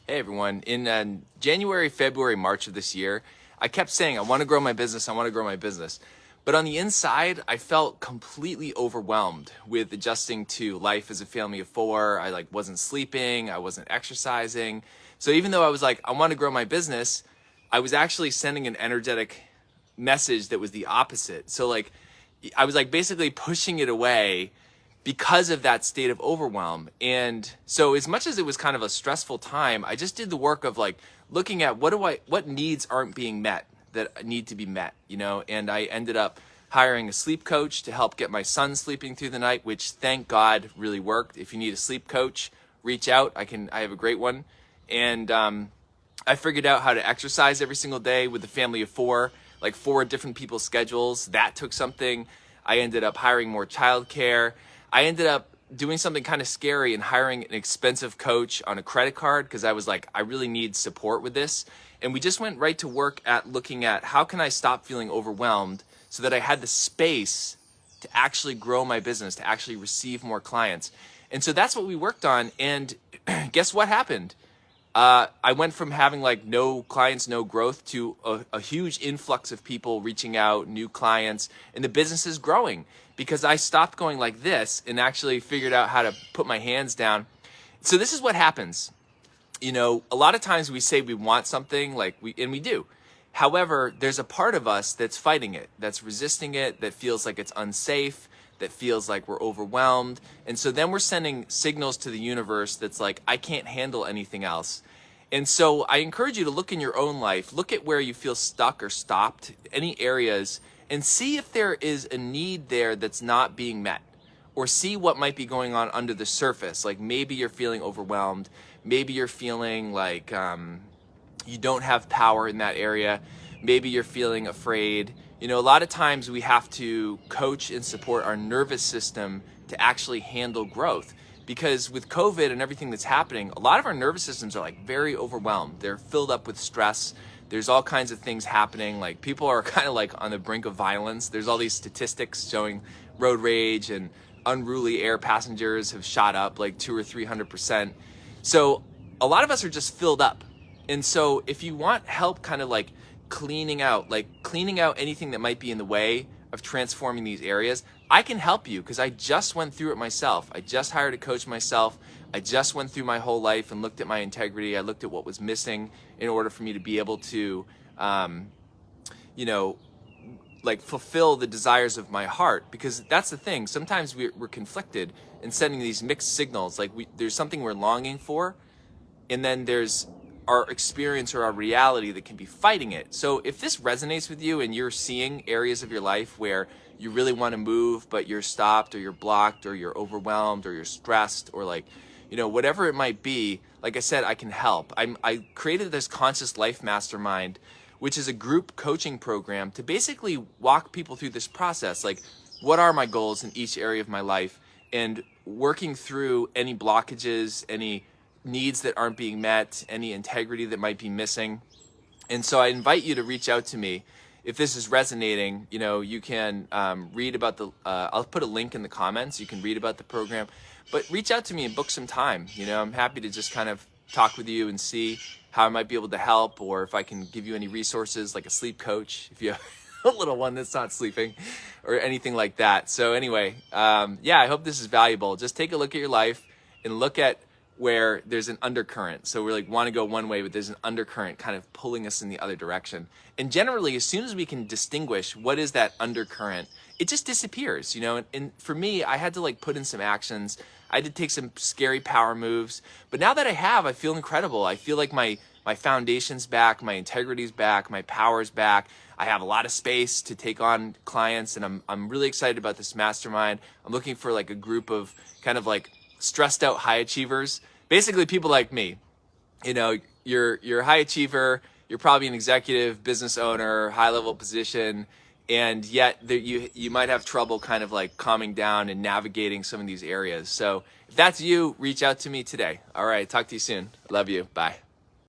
Hey everyone, in January, February, March of this year, I kept saying, I want to grow my business, I want to grow my business. But on the inside, I felt completely overwhelmed with adjusting to life as a family of four. I wasn't sleeping, I wasn't exercising. So even though I was like, I want to grow my business, I was actually sending an energetic message that was the opposite. So I was basically pushing it away because of that state of overwhelm. And so as much as it was kind of a stressful time, I just did the work of looking at what needs aren't being met that need to be met, and I ended up hiring a sleep coach to help get my son sleeping through the night, which thank God really worked. If you need a sleep coach, reach out. I have a great one. And I figured out how to exercise every single day with a family of four, like 4 different people's schedules. That took something. I ended up hiring more childcare. I ended up doing something kind of scary and hiring an expensive coach on a credit card because I was like, I really need support with this. And we just went right to work at looking at how can I stop feeling overwhelmed so that I had the space to actually grow my business, to actually receive more clients. And so that's what we worked on. And guess what happened? I went from having no clients, no growth to a huge influx of people reaching out, new clients, and the business is growing because I stopped going like this and actually figured out how to put my hands down. So this is what happens. A lot of times we say we want something and we do. However, there's a part of us that's fighting it, that's resisting it, that feels like it's unsafe, that feels like we're overwhelmed. And so then we're sending signals to the universe that's like, I can't handle anything else. And so I encourage you to look in your own life, look at where you feel stuck or stopped, any areas, and see if there is a need there that's not being met, or see what might be going on under the surface. Like maybe you're feeling overwhelmed, maybe you're feeling like you don't have power in that area, maybe you're feeling afraid. A lot of times we have to coach and support our nervous system to actually handle growth. Because with COVID and everything that's happening, a lot of our nervous systems are very overwhelmed. They're filled up with stress. There's all kinds of things happening. People are kind of on the brink of violence. There's all these statistics showing road rage and unruly air passengers have shot up 200 or 300%. So a lot of us are just filled up. And so if you want help kind of cleaning out anything that might be in the way of transforming these areas, I can help you because I just went through it myself. I just hired a coach myself. I just went through my whole life and looked at my integrity. I looked at what was missing in order for me to be able to, fulfill the desires of my heart. Because that's the thing. Sometimes we're conflicted and sending these mixed signals. There's something we're longing for, and then there's our experience or our reality that can be fighting it. So if this resonates with you and you're seeing areas of your life where you really want to move, but you're stopped or you're blocked or you're overwhelmed or you're stressed or whatever it might be, like I said, I can help. I created this Conscious Life Mastermind, which is a group coaching program to basically walk people through this process. What are my goals in each area of my life, and working through any blockages, any needs that aren't being met, any integrity that might be missing. And so I invite you to reach out to me. If this is resonating, you can read about I'll put a link in the comments. You can read about the program, but reach out to me and book some time. I'm happy to just kind of talk with you and see how I might be able to help, or if I can give you any resources like a sleep coach, if you have a little one that's not sleeping or anything like that. So anyway, I hope this is valuable. Just take a look at your life and look at where there's an undercurrent. So we're want to go one way, but there's an undercurrent kind of pulling us in the other direction. And generally, as soon as we can distinguish what is that undercurrent, it just disappears, and for me, I had to put in some actions. I had to take some scary power moves, but now that I feel incredible. I feel like my foundation's back, my integrity's back, my power's back. I have a lot of space to take on clients, and I'm really excited about this mastermind. I'm looking for a group of kind of stressed out high achievers, basically people like me. You're a high achiever, you're probably an executive, business owner, high level position, and yet you might have trouble kind of calming down and navigating some of these areas. So if that's you, reach out to me today. All right, talk to you soon. Love you. Bye.